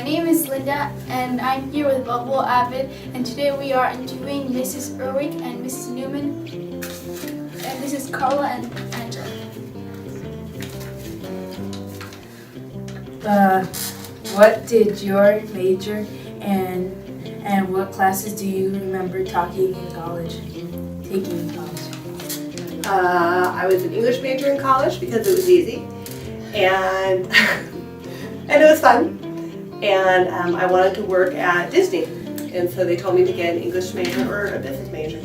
name is Linda and I'm here with Bubble Avid, and today we are interviewing Mrs. Urwick and Mrs. Neumann, and this is Carla and Angela. What did your major and what classes do you remember taking in college? I was an English major in college because it was easy, and and it was fun. And I wanted to work at Disney, and so they told me to get an English major or a business major.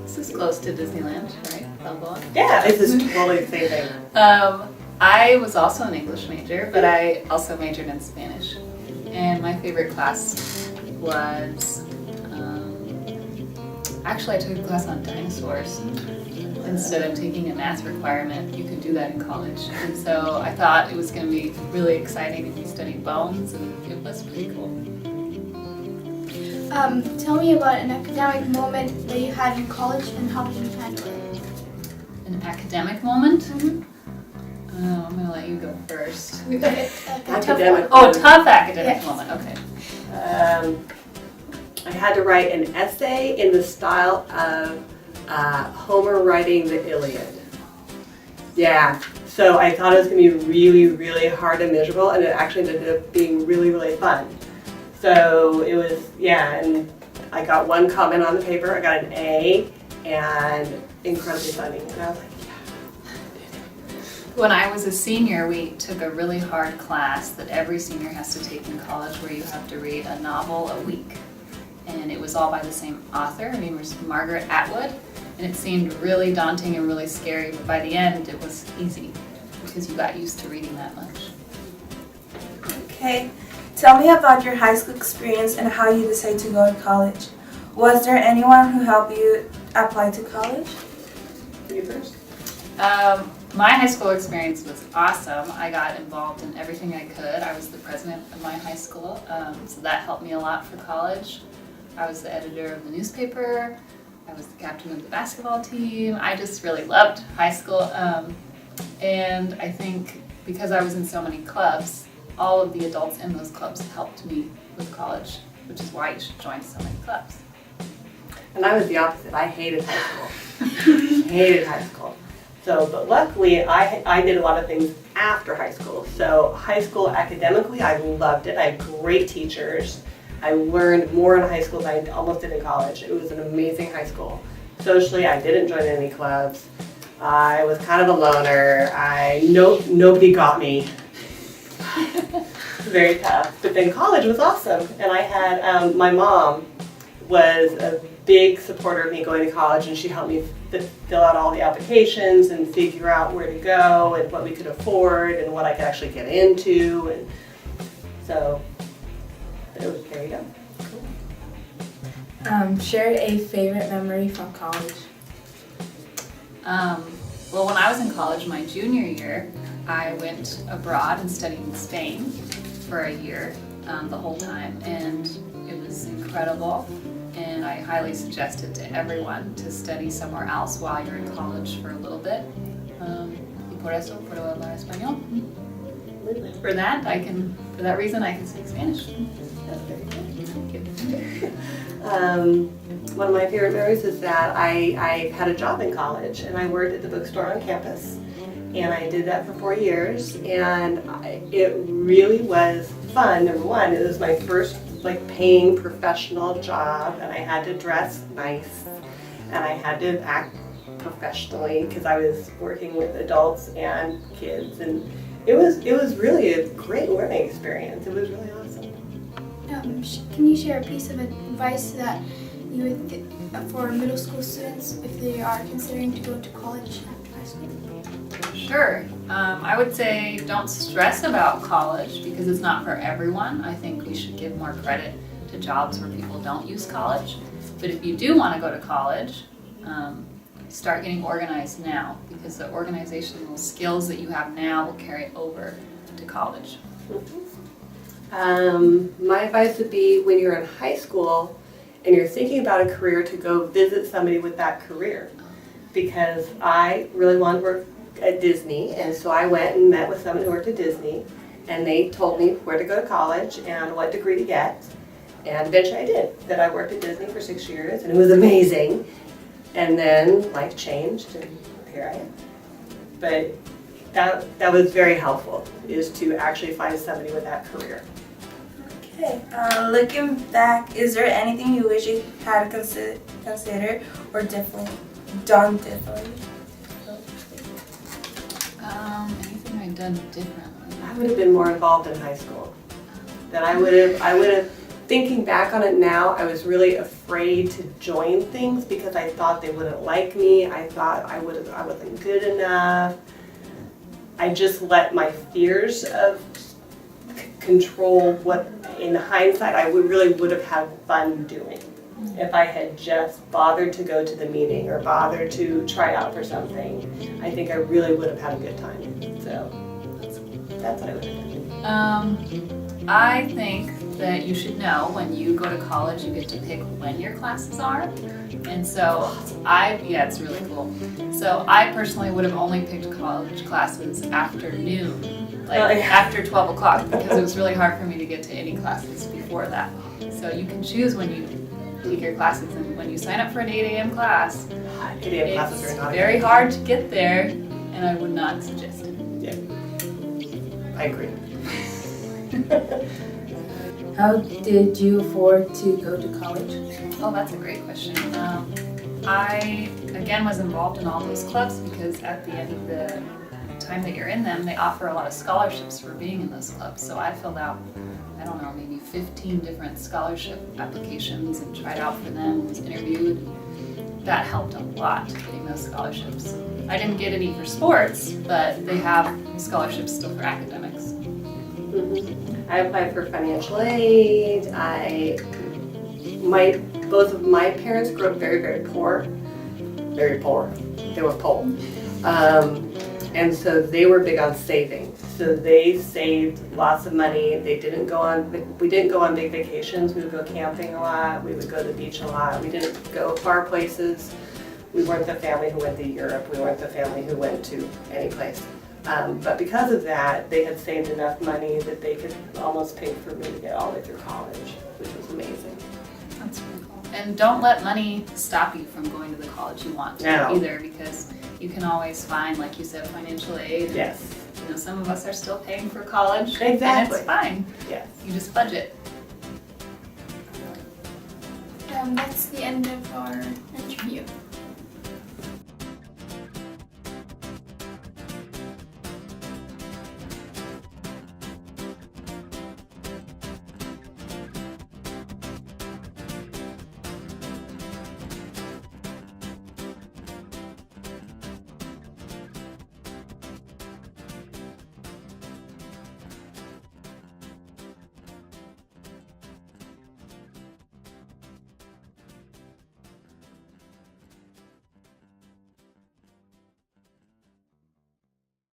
This is close to Disneyland, right? Balboa? Yeah, this is totally the same thing. I was also an English major, but I also majored in Spanish. And my favorite class was, actually I took a class on dinosaurs. Instead of taking a math requirement, you could do that in college. And so I thought it was going to be really exciting if you studied bones, and it was pretty cool. Tell me about an academic moment that you had in college and how did you handle it? An academic moment? Mm-hmm. I'm going to let you go first. Academic. Oh, tough academic Yes. moment, okay. I had to write an essay in the style of Homer writing the Iliad. Yeah, so I thought it was going to be really, really hard and miserable, and it actually ended up being really, really fun. So it was, yeah, and I got one comment on the paper, I got an A, and incredibly funny, and I was like, When I was a senior, we took a really hard class that every senior has to take in college, where you have to read a novel a week. And it was all by the same author. Her name was Margaret Atwood. And it seemed really daunting and really scary, but by the end it was easy because you got used to reading that much. Okay, tell me about your high school experience and how you decided to go to college. Was there anyone who helped you apply to college? you first? My high school experience was awesome. I got involved in everything I could. I was the president of my high school, so that helped me a lot for college. I was the editor of the newspaper. I was the captain of the basketball team. I just really loved high school. And I think because I was in so many clubs, all of the adults in those clubs helped me with college, which is why you should join so many clubs. And I was the opposite. I hated high school. Hated high school. So, but luckily I did a lot of things after high school. So high school academically, I loved it. I had great teachers. I learned more in high school than I almost did in college. It was an amazing high school. Socially, I didn't join any clubs. I was kind of a loner. Nobody got me. Very tough. But then college was awesome. And I had, my mom was a big supporter of me going to college, and she helped me fill out all the applications and figure out where to go and what we could afford and what I could actually get into. And so, there you go. Cool. Share a favorite memory from college. Well, when I was in college, my junior year, I went abroad and studied in Spain for a year, the whole time, and it was incredible. And I highly suggest it to everyone to study somewhere else while you're in college for a little bit. Y por eso puedo hablar español. For that reason, I can speak Spanish. That's very good. Thank you. One of my favorite memories is that I had a job in college, and I worked at the bookstore on campus, and I did that for 4 years, and it really was fun. Number one, it was my first paying professional job, and I had to dress nice, and I had to act professionally because I was working with adults and kids, and it was really a great learning experience. It was really awesome. Can you share a piece of advice that you would give for middle school students if they are considering to go to college after high school? Sure. I would say don't stress about college because it's not for everyone. I think we should give more credit to jobs where people don't use college. But if you do want to go to college, start getting organized now, because the organizational skills that you have now will carry over to college. My advice would be when you're in high school and you're thinking about a career, to go visit somebody with that career, because I really wanted to work at Disney, and so I went and met with someone who worked at Disney, and they told me where to go to college and what degree to get. And eventually I did. Then I worked at Disney for 6 years, and it was amazing. And then life changed, and here I am. But that was very helpful, is to actually find somebody with that career. Okay. Looking back, is there anything you wish you had considered or done differently? Anything I'd done differently? I would have been more involved in high school. Then I would have, thinking back on it now, I was really afraid to join things because I thought they wouldn't like me. I thought I wasn't good enough. I just let my fears of control what, in hindsight, I would have had fun doing. If I had just bothered to go to the meeting or bothered to try out for something, I think I really would have had a good time. So that's what I would have done. I think that you should know when you go to college, you get to pick when your classes are. And so yeah, it's really cool. So I personally would have only picked college classes after noon, after 12 o'clock, because it was really hard for me to get to any classes before that. So you can choose when you take your classes, and when you sign up for an 8 a.m. class, 8 a.m. classes it's are not very hard to get there, and I would not suggest it. Yeah, I agree. How did you afford to go to college? Oh, that's a great question. I, again, was involved in all those clubs because at the end of the time that you're in them, they offer a lot of scholarships for being in those clubs. So I filled out, I don't know, maybe 15 different scholarship applications and tried out for them, was interviewed. That helped a lot, getting those scholarships. I didn't get any for sports, but they have scholarships still for academics. I applied for financial aid. Both of my parents grew up very, very poor. Very poor. They were poor. And so they were big on saving. So they saved lots of money. We didn't go on big vacations. We would go camping a lot. We would go to the beach a lot. We didn't go far places. We weren't the family who went to Europe. We weren't the family who went to any place. But because of that, they had saved enough money that they could almost pay for me to get all the way through college, which was amazing. That's really cool. And don't let money stop you from going to the college you want to either, because you can always find, like you said, financial aid. Yes. You know, some of us are still paying for college. Exactly. And it's fine. Yes. You just budget. That's the end of our interview.